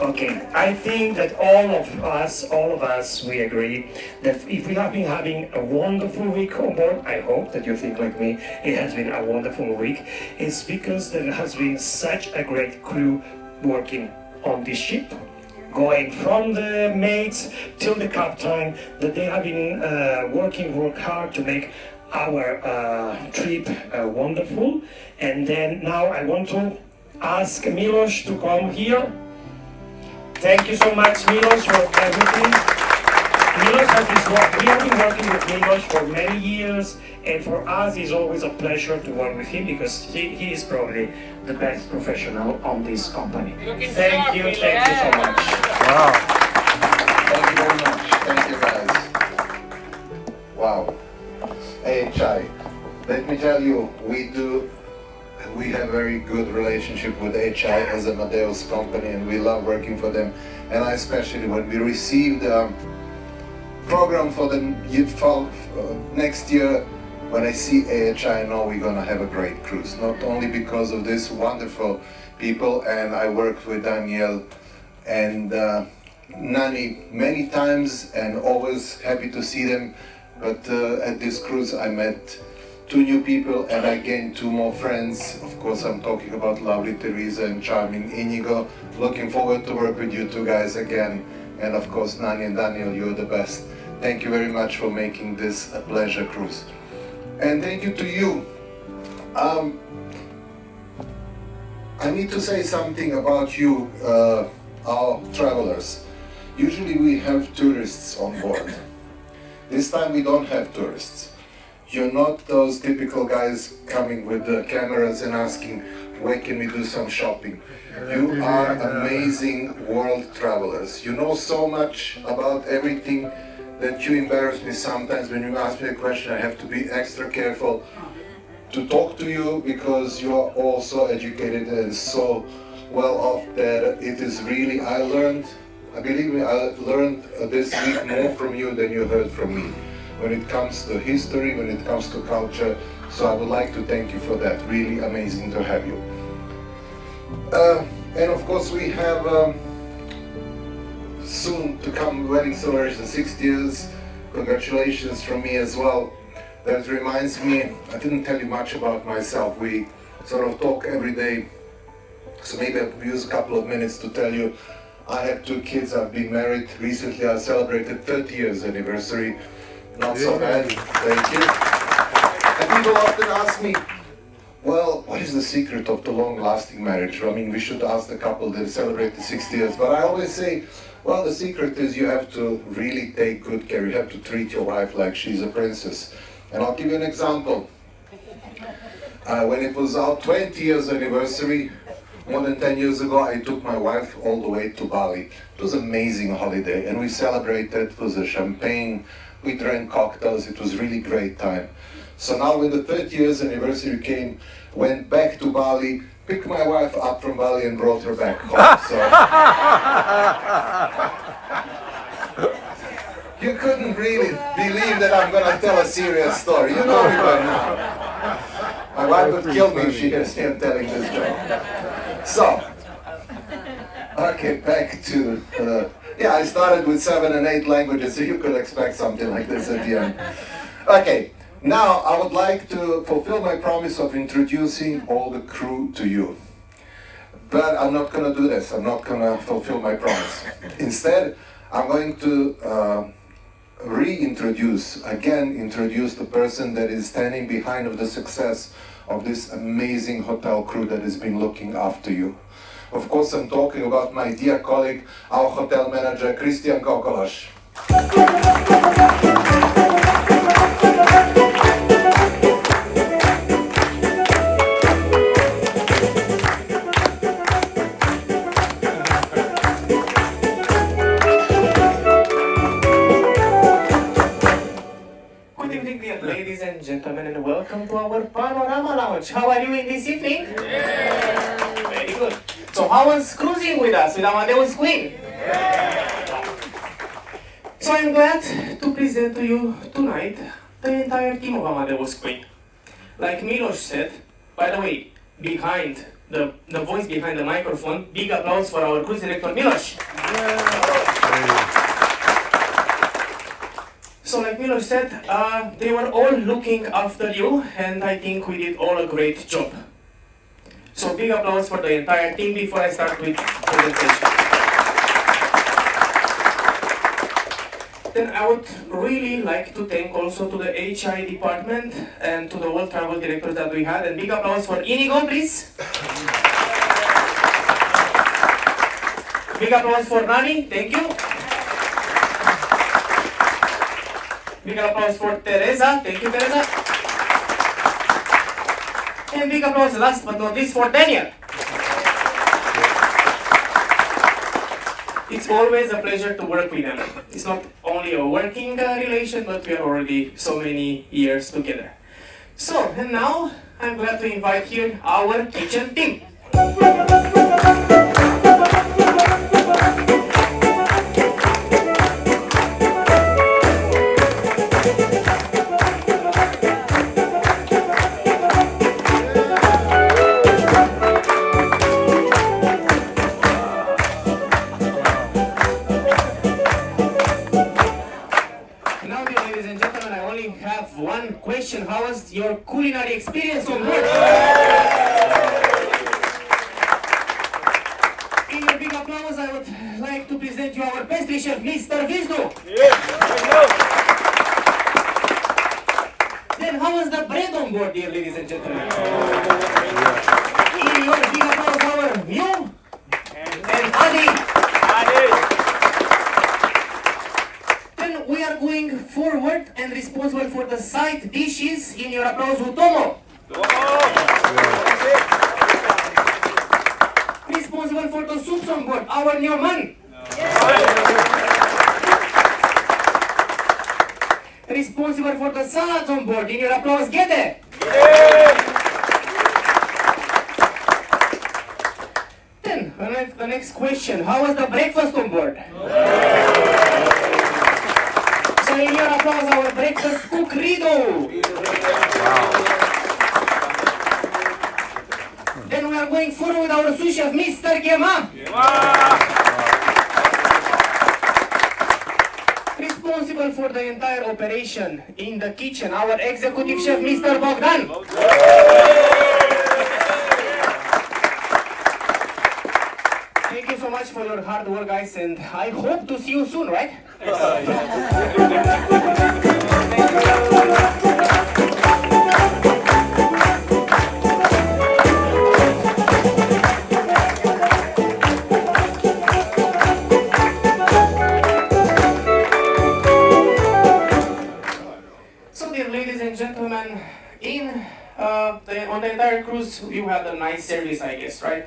Okay, I think that all of us, we agree that if we have been having a wonderful week on board, I hope that you think like me, it has been a wonderful week. It's because there has been such a great crew working on this ship, going from the mates till the captain, that they have been work hard to make our trip wonderful. And then now I want to ask Milos to come here. Thank you so much, Milos, for everything. We have been working with Milos for many years, and for us it's always a pleasure to work with him because he is probably the best professional on this company. Thank you so much. Wow. Thank you very much. Thank you, guys. Wow. AHI. Let me tell you, we have a very good relationship with HI as a Amadeus company, and we love working for them. And I especially, when we received program for the next year, when I see AHI, I know we're gonna have a great cruise. Not only because of this wonderful people, and I worked with Daniel and Nani many times, and always happy to see them. But at this cruise, I met 2 new people, and I gained 2 more friends. Of course, I'm talking about lovely Teresa and charming Inigo. Looking forward to work with you 2 guys again. And of course, Nani and Daniel, you're the best. Thank you very much for making this a pleasure cruise. And thank you to you. I need to say something about you, our travelers. Usually we have tourists on board. This time we don't have tourists. You're not those typical guys coming with the cameras and asking, where can we do some shopping? You are amazing world travelers. You know so much about everything that you embarrass me sometimes. When you ask me a question, I have to be extra careful to talk to you because you are all so educated and so well off that it is really, believe me, I learned this week more from you than you heard from me. When it comes to history, when it comes to culture. So I would like to thank you for that. Really amazing to have you. And of course we have soon to come wedding celebration, 6 years. Congratulations from me as well. That reminds me, I didn't tell you much about myself. We sort of talk every day. So maybe I'll use a couple of minutes to tell you. I have 2 kids, I've been married. Recently I celebrated 30 years anniversary. Not so bad, thank you. And people often ask me, well, what is the secret of the long-lasting marriage? I mean, we should ask the couple that celebrated 60 years. But I always say, well, the secret is you have to really take good care. You have to treat your wife like she's a princess. And I'll give you an example. When it was our 20 years anniversary, more than 10 years ago, I took my wife all the way to Bali. It was an amazing holiday, and we celebrated. It was a champagne. We drank cocktails. It was really great time. So now when the 30 years anniversary came, went back to Bali, picked my wife up from Bali and brought her back home. So you couldn't really believe that I'm going to tell a serious story. You know me by now. My wife would kill me if she can see I'm telling this joke. So, okay, back to yeah, I started with 7 and 8 languages, so you could expect something like this at the end. Okay, now I would like to fulfill my promise of introducing all the crew to you. But I'm not going to do this. I'm not going to fulfill my promise. Instead, I'm going to introduce the person that is standing behind of the success of this amazing hotel crew that has been looking after you. Of course, I'm talking about my dear colleague, our hotel manager, Christian Kokolas. Good evening, dear ladies and gentlemen, and welcome to our Panorama Lounge. How are you in this evening? Yeah. Very good. So how was cruising with us, with Amadeus Queen? Yeah. So I'm glad to present to you tonight the entire team of Amadeus Queen. Like Milos said, by the way, behind the voice behind the microphone. Big applause for our cruise director, Miloš. So like Miloš said, they were all looking after you, and I think we did all a great job. So big applause for the entire team before I start with presentation. Then I would really like to thank also to the HI department and to the world travel directors that we had, and big applause for Inigo, please. Big applause for Nani, thank you. Big applause for Teresa, thank you Teresa. And big applause last but not least for Daniel. It's always a pleasure to work with them. It's not only a working relation, but we are already so many years together. So, and now I'm glad to invite here our kitchen team. How was your culinary experience on board? In your big applause, I would like to present you our pastry chef, Mr. Viznu. Then how was the bread on board, dear ladies and gentlemen? In your big applause, our Mew and Adi. We are going forward and responsible for the side dishes. In your applause, Utomo. Responsible for the soups on board, our Newman. Responsible for the salads on board. In your applause, Gede. Then, the next question, how was the breakfast on board? So in your applause, our breakfast cook Rido. Then we are going forward with our sous chef, Mr. Gema. Responsible for the entire operation in the kitchen, our executive chef, Mr. Bogdan. Thank you so much for your hard work, guys, and I hope to see you soon, right? So, dear ladies and gentlemen, on the entire cruise, you had a nice service, I guess, right?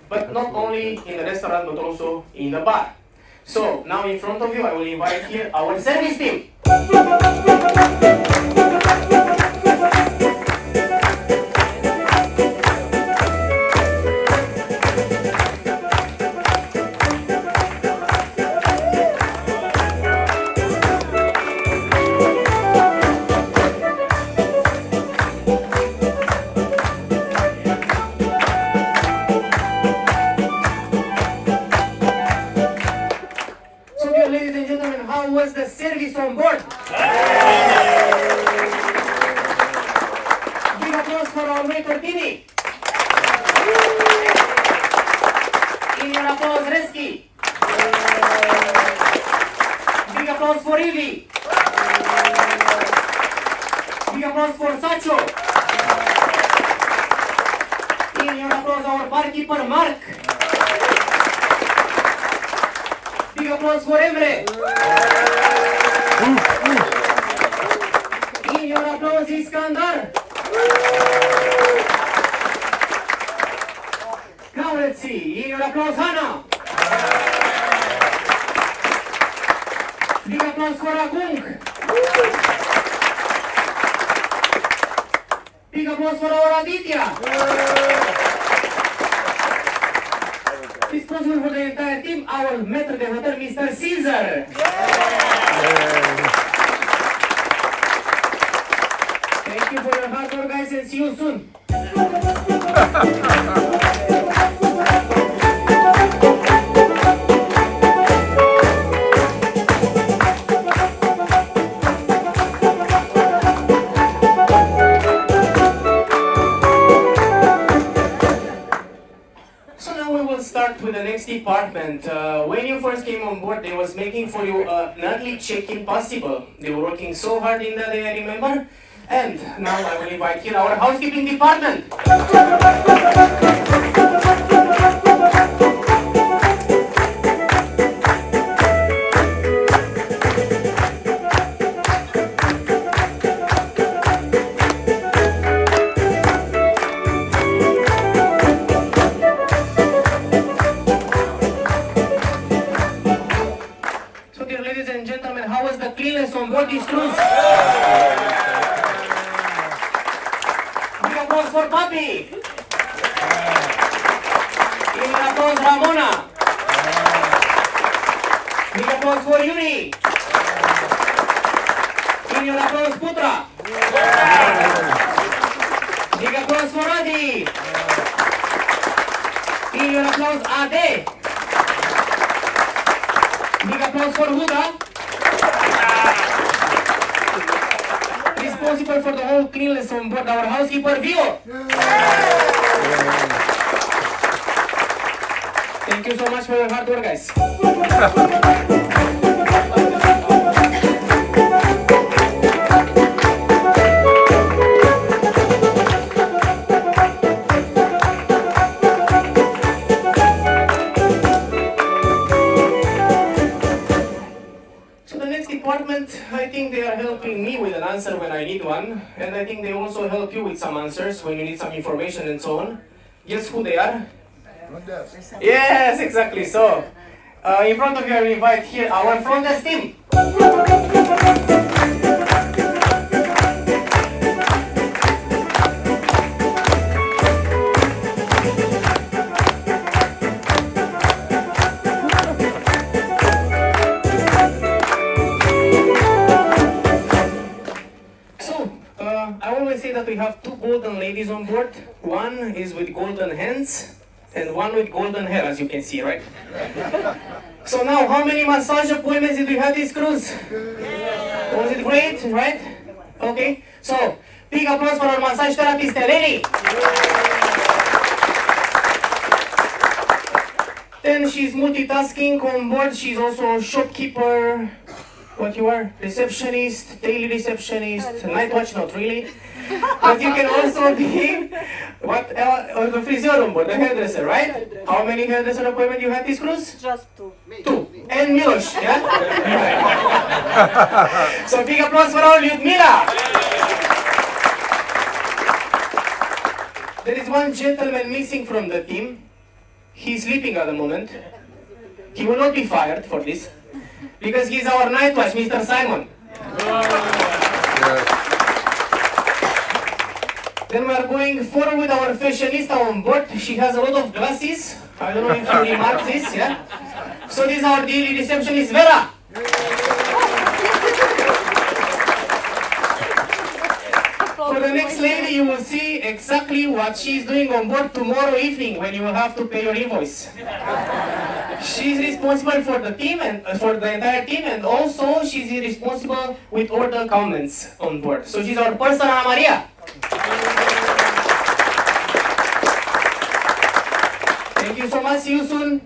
But not only in the restaurant, but also in the bar. So, now in front of you, I will invite here our service team. Was the service on board? Big applause for our waiter Tini. In your applause, Reski. Big applause for Ivi. Big applause for Sacho. In your applause, our barkeeper Mark. Big applause for Emre. In your applause, Iskandar. Now let's see. In your applause, Hannah. Big applause for Akung. Big applause for our Aditya. Responsible for the entire team, our maître de hotel, Mr. Caesar. Thank you for your hard work, guys, and see you soon. So now we will start with the next department. When you first came on board, they was making for you a nightly check-in possible. They were working so hard in that day, I remember. And now I will invite here our housekeeping department. So dear ladies and gentlemen, how was the cleanliness on board this cruise? Big applause for Papi. Big applause Ramona. Big applause for Yuri. Big applause Putra. Big applause for Adi. Big applause Ade. Big applause for Huda. Responsible for the whole cleanliness on board, our housekeeper Vio. Thank you so much for your hard work, guys. So the next department, I think they are helping me with an answer when I need one, and I think they also help you with some answers when you need some information and so on. Guess who they are? Yes, exactly. So, in front of you, I will invite here our front desk team. So, I always say that we have two golden ladies on board. One is with golden hands, and one with golden hair, as you can see, right? So now, how many massage appointments did we have this cruise? Was it great, right? Okay, so big applause for our massage therapist, Eleni. Then she's multitasking on board. She's also shopkeeper. What you are? Receptionist, daily receptionist, night watch, not really. But you can also be the friseur on board, the hairdresser, right? How many hairdresser appointments you had this cruise? Just two. Two. And Milos, yeah? So big applause for all Lyudmila. There is one gentleman missing from the team. He's sleeping at the moment. He will not be fired for this, because he's our night watch, Mr. Simon. Then we are going forward with our fashionista on board. She has a lot of glasses. I don't know if you remarked this, yeah? So this is our daily receptionist, Vera. For the next lady, you will see exactly what she's doing on board tomorrow evening when you will have to pay your invoice. She's responsible for the team and for the entire team, and also she's responsible with all the comments on board. So she's our person, Ana Maria. Thank you so much. See you soon.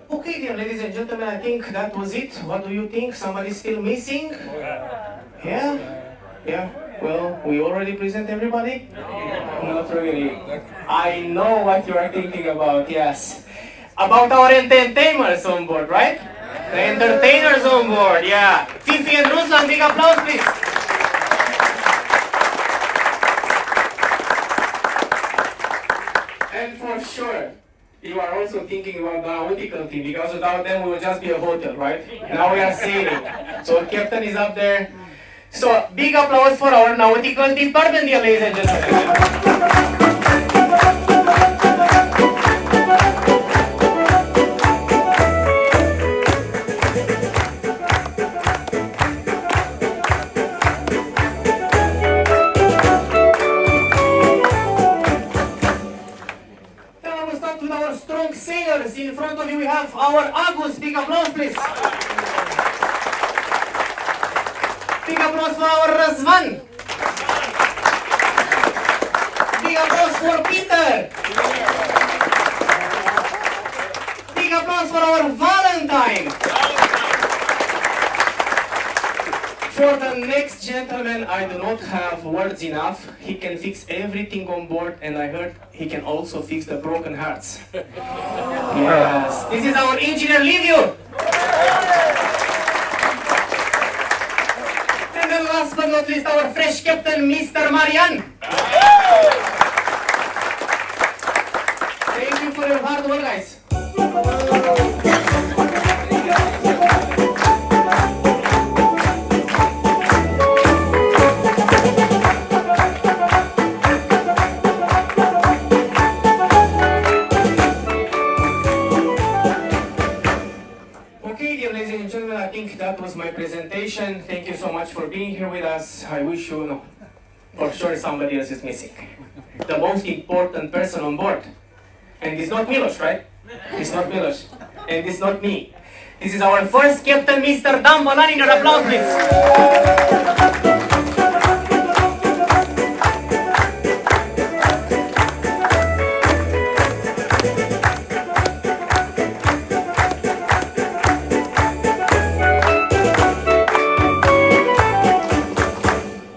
Okay, dear ladies and gentlemen, I think that was it. What do you think? Somebody's still missing? Yeah? Yeah? Well, we already present everybody? Not really. I know what you are thinking about, yes. About our entertainers on board, right? The entertainers on board, yeah. Fifi and Ruslan, big applause, please. And for sure, you are also thinking about the nautical team, because without them we will just be a hotel, right? Now we are sailing. So captain is up there. So, big applause for our nautical department, dear ladies and gentlemen. Now we'll start with our strong sailors. In front of you we have our Agus. Big applause, please. Big applause for our Razvan. Big applause for Peter. Big applause for our Valentine. For the next gentleman, I do not have words enough. He can fix everything on board, and I heard he can also fix the broken hearts. Yes, this is our engineer Livio. And then last but not least, our fresh captain, Mr. Marian. Thank you for your hard work, guys. Okay, dear ladies and gentlemen, I think that was my presentation. Thank you so much for being here with us. I wish you, no, for sure somebody else is missing. The most important person on board. And it's not Milos, right? It's not Milos. And it's not me. This is our first captain, Mr. Dan Bonani. Your applause, please.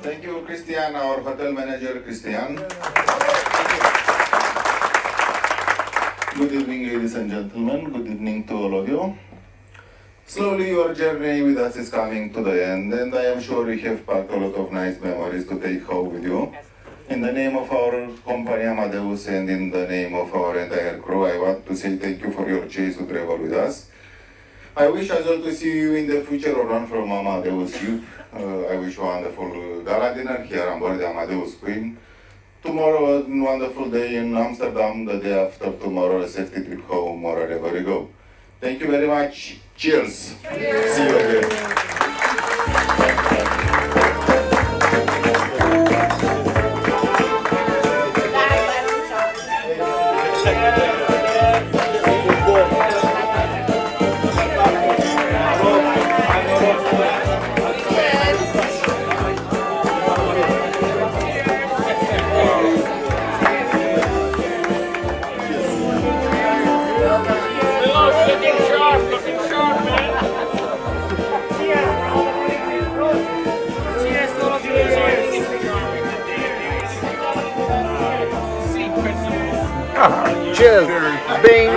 Thank you, Christian, our hotel manager, Christian. Good evening, ladies and gentlemen. Good evening to all of you. Slowly, your journey with us is coming to the end, and I am sure you have packed a lot of nice memories to take home with you. In the name of our company Amadeus and in the name of our entire crew, I want to say thank you for your choice to travel with us. I wish as well to see you in the future or run from Amadeus ship. I wish you a wonderful gala dinner here on board the Amadeus Queen. Tomorrow, a wonderful day in Amsterdam. The day after tomorrow, a safety trip home, wherever you go. Thank you very much. Cheers. See you again. Looking sharp, man. Cheers to all of you. Cheers. Cheers. Bing.